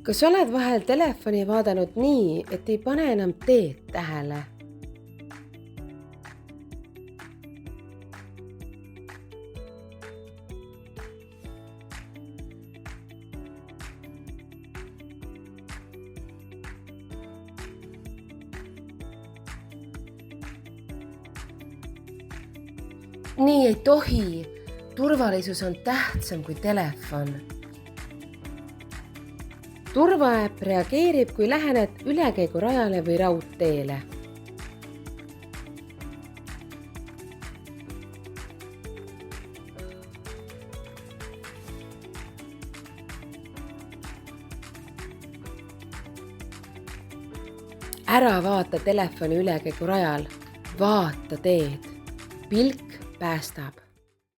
Kas oled vahel telefoni vaadanud nii, et ei pane enam teed tähele? Nii ei tohi. Turvalisus on tähtsam kui telefon. Turvaäpp reageerib, kui lähened ülekäigurajale või raudteele. Ära vaata telefoni ülekäigurajal, vaata teed. Pilk päästab.